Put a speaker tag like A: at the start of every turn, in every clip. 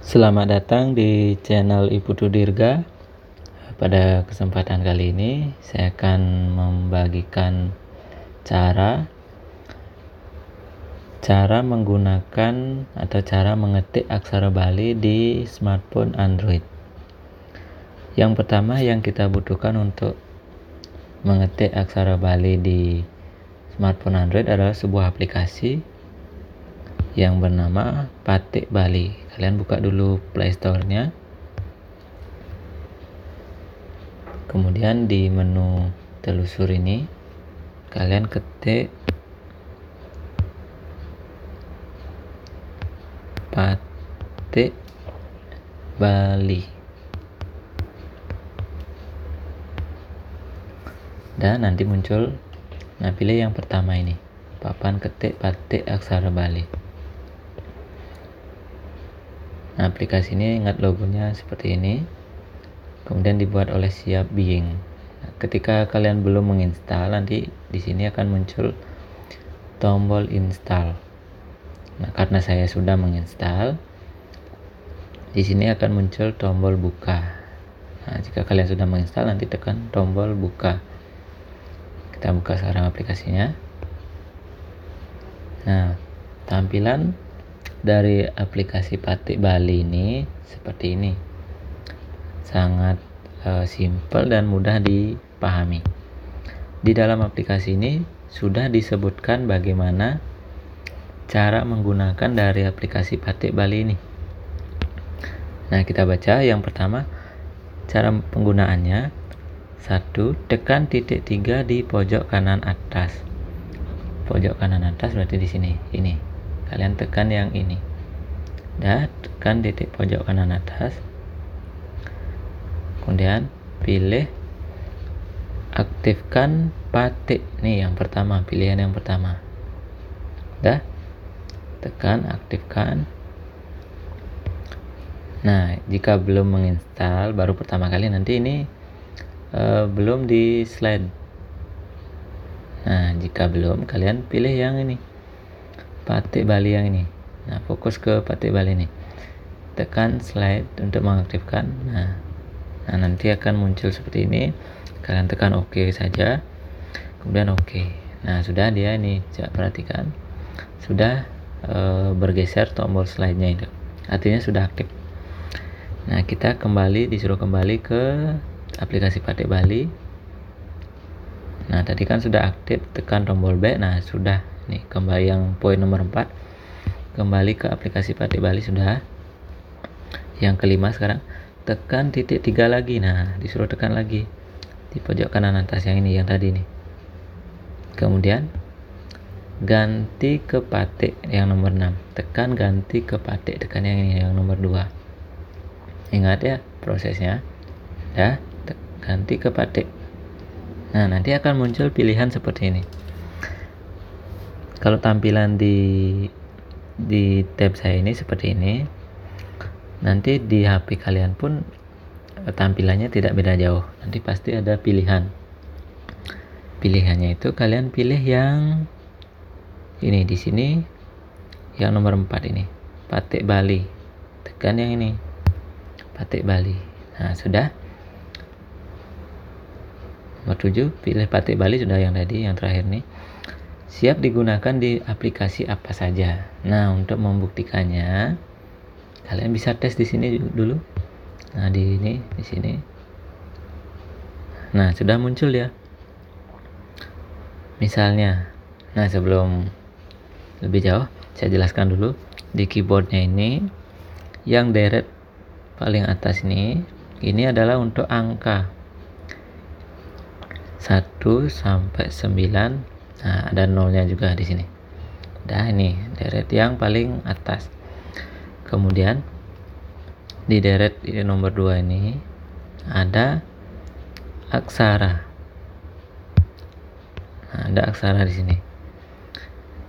A: Selamat datang di channel Ibu Dirga. Pada kesempatan kali ini saya akan membagikan cara menggunakan atau cara mengetik aksara Bali di smartphone Android. Yang pertama yang kita butuhkan untuk mengetik aksara Bali di smartphone Android adalah sebuah aplikasi yang bernama Patik Bali. Kalian buka dulu Play Store-nya. Kemudian di menu telusur ini kalian ketik Patik Bali dan nanti muncul, pilih yang pertama ini, papan ketik Patik aksara Bali. Aplikasi ini ingat logonya seperti ini, kemudian dibuat oleh Siap Being. Ketika kalian belum menginstal, nanti di sini akan muncul tombol install. Karena saya sudah menginstal, di sini akan muncul tombol buka. Jika kalian sudah menginstal, nanti tekan tombol buka. Kita buka sekarang aplikasinya. Tampilan dari aplikasi Patik Bali ini seperti ini, sangat simpel dan mudah dipahami. Di dalam aplikasi ini sudah disebutkan bagaimana cara menggunakan dari aplikasi Patik Bali ini. Kita baca yang pertama, cara penggunaannya. 1. Tekan titik 3 di pojok kanan atas. Pojok kanan atas berarti di sini. Ini. Kalian tekan yang ini. Dan tekan titik pojok kanan atas. Kemudian pilih aktifkan Patik. Nih yang pertama, pilihan yang pertama. Udah? Tekan aktifkan. Jika belum menginstal baru pertama kali, nanti ini belum di slide. Jika belum, kalian pilih yang ini, Patik Bali yang ini. Fokus ke Patik Bali ini. Tekan slide untuk mengaktifkan. Nanti akan muncul seperti ini. Kalian tekan OK saja. Kemudian OK. Sudah dia ini, coba perhatikan. Sudah bergeser tombol slide-nya itu. Artinya sudah aktif. Kita disuruh kembali ke aplikasi Patik Bali. Tadi kan sudah aktif, tekan tombol B. Sudah nih, kembali yang poin nomor 4. Kembali ke aplikasi Patik Bali sudah. Yang kelima sekarang, tekan titik 3 lagi. Disuruh tekan lagi di pojok kanan atas yang ini, yang tadi nih. Kemudian ganti ke Patik yang nomor 6. Tekan ganti ke Patik, tekan yang ini, yang nomor 2. Ingat ya prosesnya. Ganti ke Patik. Nanti akan muncul pilihan seperti ini. Kalau tampilan di tab saya ini seperti ini, nanti di HP kalian pun tampilannya tidak beda jauh. Nanti pasti ada pilihan. Pilihannya itu kalian pilih yang ini di sini, yang nomor 4 ini, Patik Bali. Tekan yang ini, Patik Bali. Sudah. Nomor 7, pilih Patik Bali sudah, yang tadi, yang terakhir nih. Siap digunakan di aplikasi apa saja. Untuk membuktikannya, kalian bisa tes di sini dulu. Di sini. Sudah muncul ya. Misalnya, sebelum lebih jauh, saya jelaskan dulu. Di keyboardnya ini, yang deret paling atas ini adalah untuk angka 1 sampai 9. Ada nolnya juga di sini. Ini deret yang paling atas. Kemudian di deret nomor 2 ini ada aksara. Ada aksara di sini.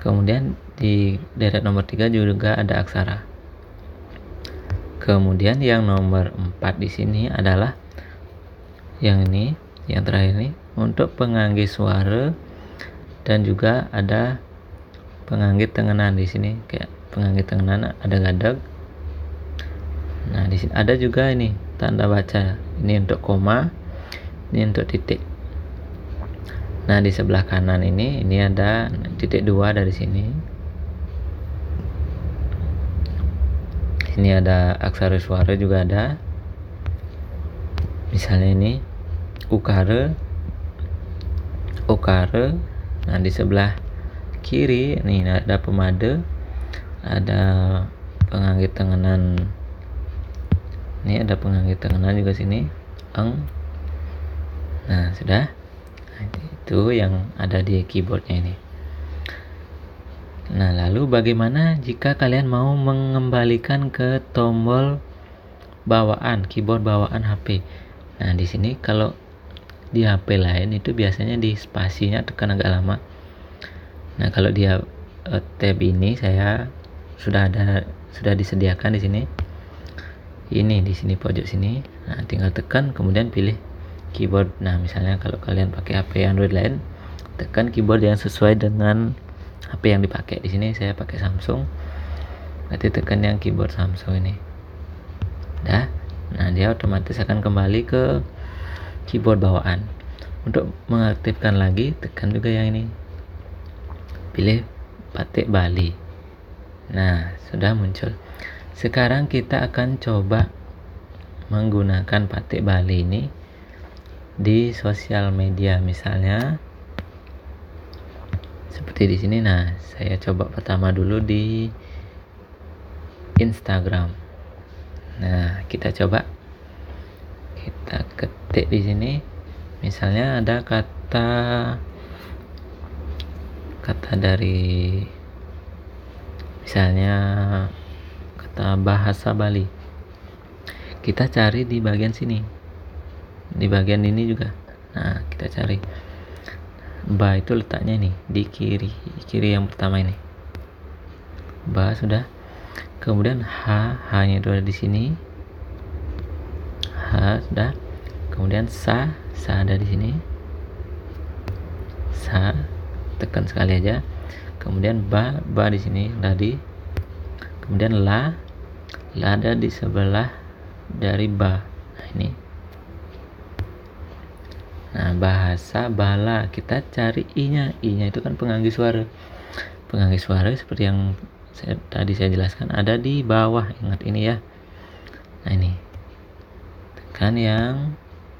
A: Kemudian di deret nomor 3 juga ada aksara. Kemudian yang nomor 4 di sini adalah yang ini, yang terakhir ini, untuk penganggit suara, dan juga ada penganggit tengenan di sini, kayak penganggit tengenan ada gadag. Nah, di sini ada juga ini tanda baca. Ini untuk koma, ini untuk titik. Nah, di sebelah kanan ini ada titik 2 dari sini. Ini ada aksara suara juga ada. Misalnya ini ukara. Nah, di sebelah kiri ini ada pemada, ada penganggit tenganan. Ini ada penganggit tenganan juga sini, eng. Nah, sudah. Nah, itu yang ada di keyboardnya ini. Nah, lalu bagaimana jika kalian mau mengembalikan ke tombol bawaan, keyboard bawaan HP? Nah, di sini kalau di HP lain itu biasanya di spasinya tekan agak lama. Nah, kalau dia tab ini saya sudah disediakan di sini. Ini di sini pojok sini. Nah, tinggal tekan kemudian pilih keyboard. Nah, misalnya kalau kalian pakai HP Android lain, tekan keyboard yang sesuai dengan HP yang dipakai. Di sini saya pakai Samsung. Berarti tekan yang keyboard Samsung ini. Dah. Nah, dia otomatis akan kembali ke keyboard bawaan. Untuk mengaktifkan lagi, tekan juga yang ini. Pilih Batik Bali. Nah, sudah muncul. Sekarang kita akan coba menggunakan Batik Bali ini di sosial media, misalnya seperti di sini. Nah, saya coba pertama dulu di Instagram. Nah, kita coba kita ketik di sini. Misalnya ada kata dari misalnya kata bahasa Bali. Kita cari di bagian sini. Di bagian ini juga. Nah, kita cari. Ba itu letaknya nih di kiri yang pertama ini. Ba sudah. Kemudian H-nya itu ada di sini. H sudah. Kemudian sa ada di sini. Sa tekan sekali aja. Kemudian ba di sini tadi. Kemudian la ada di sebelah dari ba. Nah, ini. Nah, bahasa Bala, kita cari i-nya. I-nya itu kan penganggit suara. Penganggit suara seperti yang tadi saya jelaskan ada di bawah. Ingat ini ya. Nah, ini. Tekan yang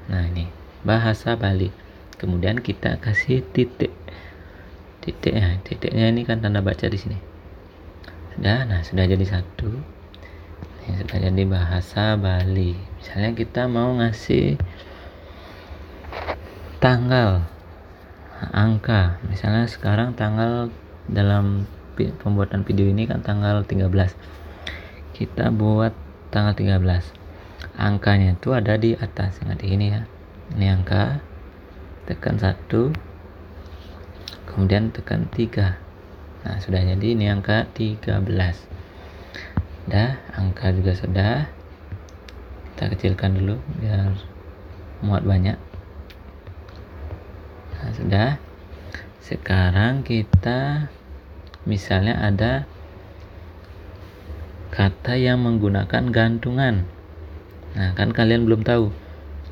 A: ini bahasa Bali. Kemudian kita kasih titik. Titiknya ini kan tanda baca di sini. Sudah jadi satu. Ini sudah jadi bahasa Bali. Misalnya kita mau ngasih tanggal, angka. Misalnya sekarang tanggal dalam pembuatan video ini kan tanggal 13. Kita buat tanggal 13. Angkanya itu ada di atas. Ingat ini ya. Ini angka. Tekan 1. Kemudian tekan 3. Nah, sudah jadi ini angka 13. Angka juga sudah. Kita kecilkan dulu biar muat banyak. Nah, sudah. Sekarang kita misalnya ada kata yang menggunakan gantungan. Nah, kan kalian belum tahu.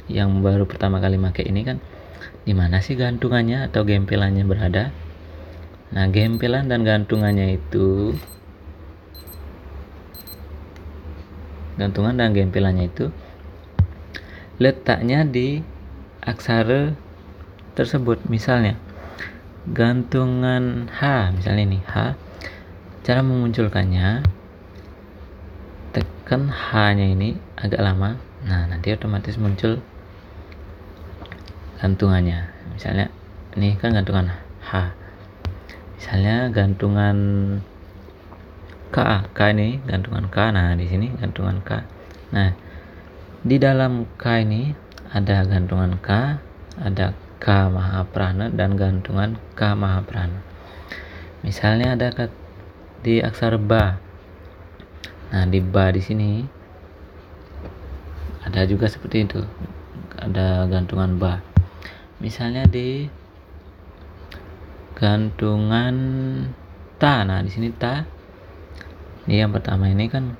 A: Yang baru pertama kali pakai ini kan di mana sih gantungannya atau gempelannya berada. Nah, gempelan dan gantungannya itu letaknya di aksara tersebut. Misalnya gantungan H, misalnya ini H. Cara memunculkannya, tekan H-nya ini agak lama. Nah, nanti otomatis muncul gantungannya. Misalnya ini kan gantungan H. Misalnya gantungan K ini gantungan K. Nah, di sini gantungan K. Nah, di dalam K ini ada gantungan K, ada K Mahaprana dan gantungan K Mahaprana. Misalnya ada di aksara ba. Nah, di ba di sini ada juga seperti itu. Ada gantungan ba. Misalnya di gantungan ta. Nah, di sini ta. Ini yang pertama ini kan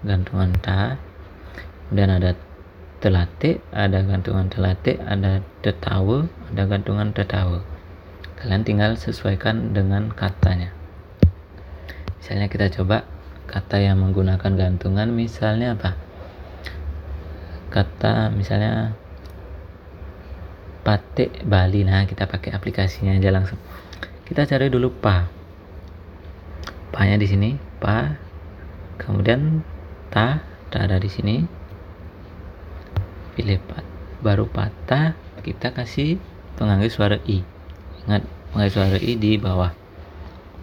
A: gantungan ta. Kemudian ada telate, ada gantungan telate, ada tetawe, ada gantungan tetawe. Kalian tinggal sesuaikan dengan katanya. Misalnya kita coba kata yang menggunakan gantungan, misalnya apa? Kata misalnya Pate Bali. Nah, kita pakai aplikasinya aja langsung. Kita cari dulu pa. Pa-nya di sini, pa. Kemudian ta ada di sini. Pilih pat. Baru patah, kita kasih penganggit suara i. Ingat, penganggit suara i di bawah.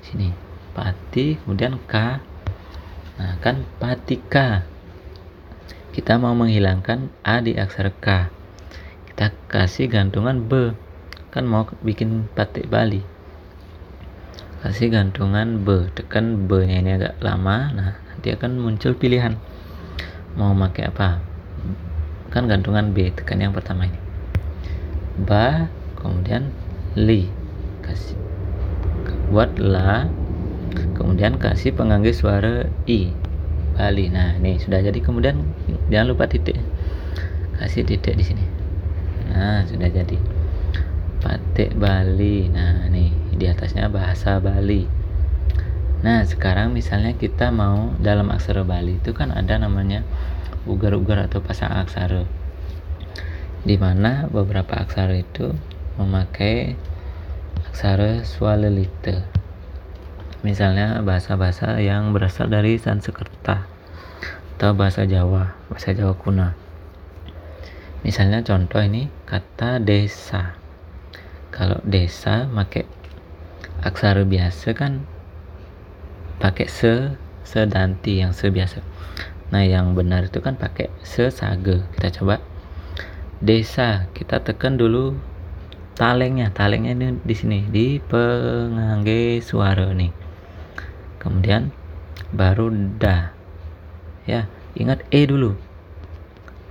A: Sini. Pati, kemudian k. Nah, kan patika. Kita mau menghilangkan a di aksara k. Kita kasih gantungan b. Kan mau bikin Pate Bali. Kasih gantungan b. Tekan b-nya ini agak lama. Nah, nanti akan muncul pilihan. Mau pakai apa? Kan gantungan b. Tekan yang pertama ini. Ba, kemudian li. Kasih. Buat la. Kemudian kasih penganggit suara i. Bali. Nah, ini sudah jadi. Kemudian jangan lupa titik. Kasih titik di sini. Nah, sudah jadi Pate Bali. Nah, nih di atasnya bahasa Bali. Nah, sekarang misalnya kita mau dalam aksara Bali itu kan ada namanya ugar-ugar atau pasang aksara, di mana beberapa aksara itu memakai aksara swalelita. Misalnya bahasa-bahasa yang berasal dari Sanskerta atau bahasa Jawa kuno. Misalnya contoh ini kata desa. Kalau desa pakai aksara biasa kan pakai sedanti yang biasa. Nah, yang benar itu kan pakai sage. Kita coba desa, kita tekan dulu talengnya ini di sini di pengangge suara nih. Kemudian baru da. Ya, ingat e dulu.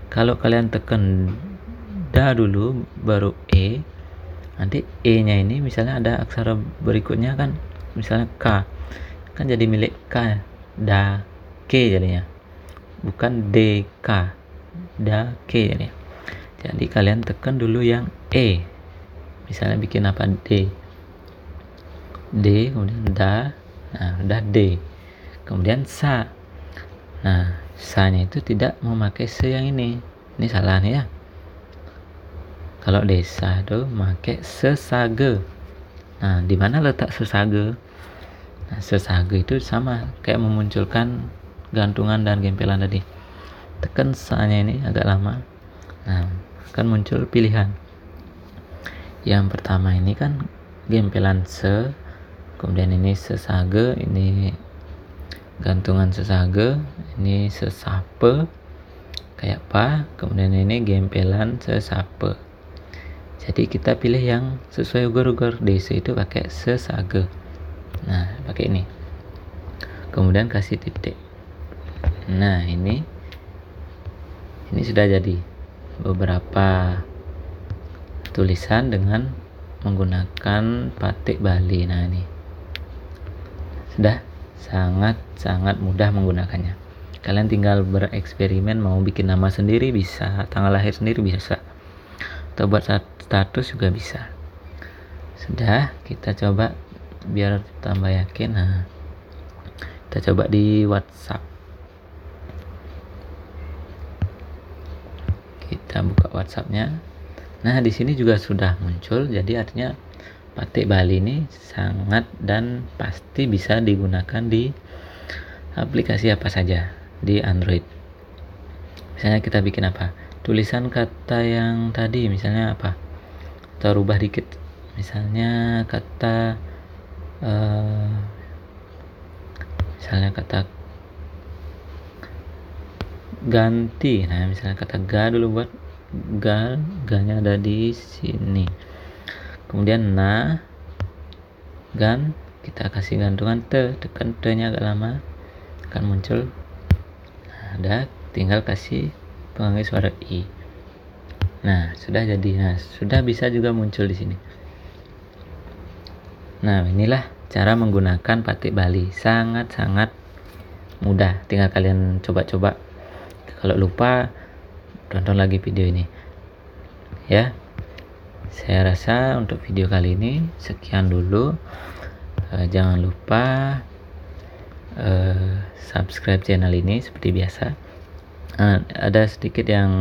A: Kalau kalian tekan da dulu baru e, nanti e-nya ini misalnya ada aksara berikutnya kan, misalnya k, kan jadi milik k, da ke jadinya, bukan dk, da ke jadinya. Jadi kalian tekan dulu yang e. Misalnya bikin apa, d, kemudian da. Nah, udah d. Kemudian sa. Nah, sa-nya itu tidak memakai se yang ini. Ini salah nih ya. Kalau desa tuh pakai sesage. Nah, di mana letak sesage? Nah, sesage itu sama kayak memunculkan gantungan dan gempelan tadi. Tekan sa-nya ini agak lama. Nah, akan muncul pilihan. Yang pertama ini kan gempelan se, kemudian ini sesage, ini gantungan sesage, ini sesape kayak pa, kemudian ini gempelan sesape. Jadi kita pilih yang sesuai ugar-ugar. Desa itu pakai sesage. Nah, pakai ini. Kemudian kasih titik. Nah, ini sudah jadi beberapa tulisan dengan menggunakan Pate Bali. Nah, ini sudah sangat mudah menggunakannya. Kalian tinggal bereksperimen, mau bikin nama sendiri bisa, tanggal lahir sendiri bisa, atau buat status juga bisa. Sudah, kita coba biar tambah yakin. Nah, kita coba di WhatsApp. Kita buka WhatsApp-nya. Nah, di sini juga sudah muncul. Jadi artinya Pate Bali ini sangat dan pasti bisa digunakan di aplikasi apa saja di Android. Misalnya kita bikin apa? Tulisan kata yang tadi misalnya apa? Kita rubah dikit. Misalnya kata ganti. Nah, misalnya kata ga dulu, buat ga-nya ada di sini. Kemudian na, gan, kita kasih gantungan te, tekan te-nya agak lama, akan muncul. Nah, ada, tinggal kasih penganggit suara i. Nah, sudah jadi. Nah, sudah bisa juga muncul di sini. Nah, inilah cara menggunakan Pate Bali. Sangat mudah. Tinggal kalian coba-coba. Kalau lupa, tonton lagi video ini ya. Saya rasa untuk video kali ini sekian dulu. Jangan lupa subscribe channel ini seperti biasa. Ada sedikit yang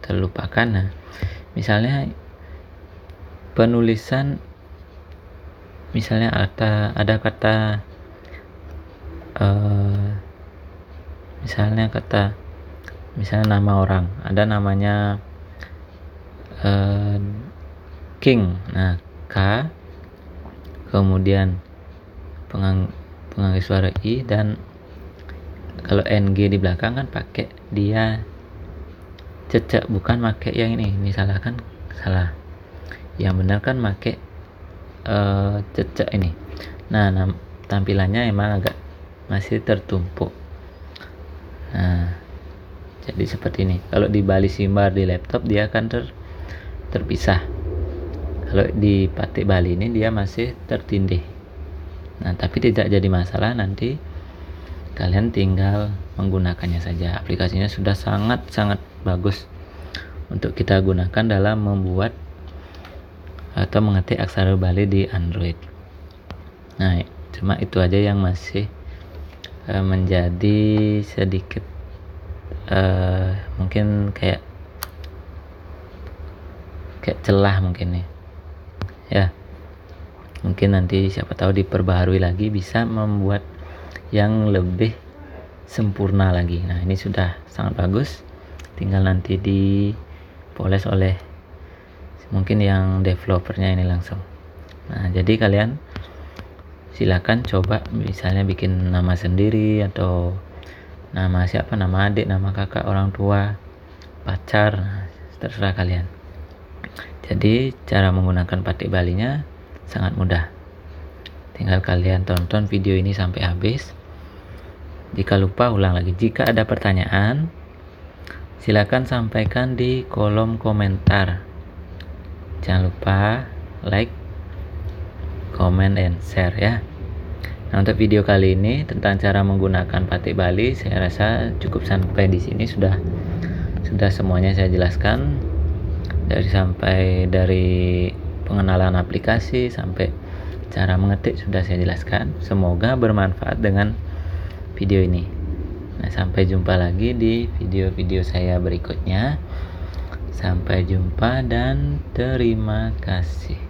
A: terlupakan. Nah, misalnya penulisan, misalnya ada kata misalnya nama orang, ada namanya King. Nah, K, kemudian penganggih suara I, dan kalau NG di belakang kan pakai dia cecek, bukan pakai yang ini. Ini salah kan? Salah. Yang benar kan pakai cecek ini. Nah, tampilannya emang agak masih tertumpuk. Nah, jadi seperti ini. Kalau di Bali Simbar di laptop dia akan terpisah. Kalau di Batik Bali ini dia masih tertindih. Nah, tapi tidak jadi masalah, nanti kalian tinggal menggunakannya saja. Aplikasinya sudah sangat bagus untuk kita gunakan dalam membuat atau mengetik aksara Bali di Android. Nah, cuma itu aja yang masih menjadi sedikit mungkin kayak celah mungkin nih ya. Mungkin nanti siapa tahu diperbaharui lagi, bisa membuat yang lebih sempurna lagi. Nah, ini sudah sangat bagus, tinggal nanti dipoles oleh mungkin yang developernya ini langsung. Nah, jadi kalian silakan coba, misalnya bikin nama sendiri atau nama siapa, nama adik, nama kakak, orang tua, pacar, terserah kalian. Jadi cara menggunakan Batik Balinya sangat mudah. Tinggal kalian tonton video ini sampai habis. Jika lupa, ulang lagi. Jika ada pertanyaan, silakan sampaikan di kolom komentar. Jangan lupa like, comment, and share ya. Nah, untuk video kali ini tentang cara menggunakan Batik Bali, saya rasa cukup sampai di sini. Sudah semuanya saya jelaskan, dari pengenalan aplikasi sampai cara mengetik sudah saya jelaskan. Semoga bermanfaat dengan video ini. Nah, sampai jumpa lagi di video-video saya berikutnya. Sampai jumpa dan terima kasih.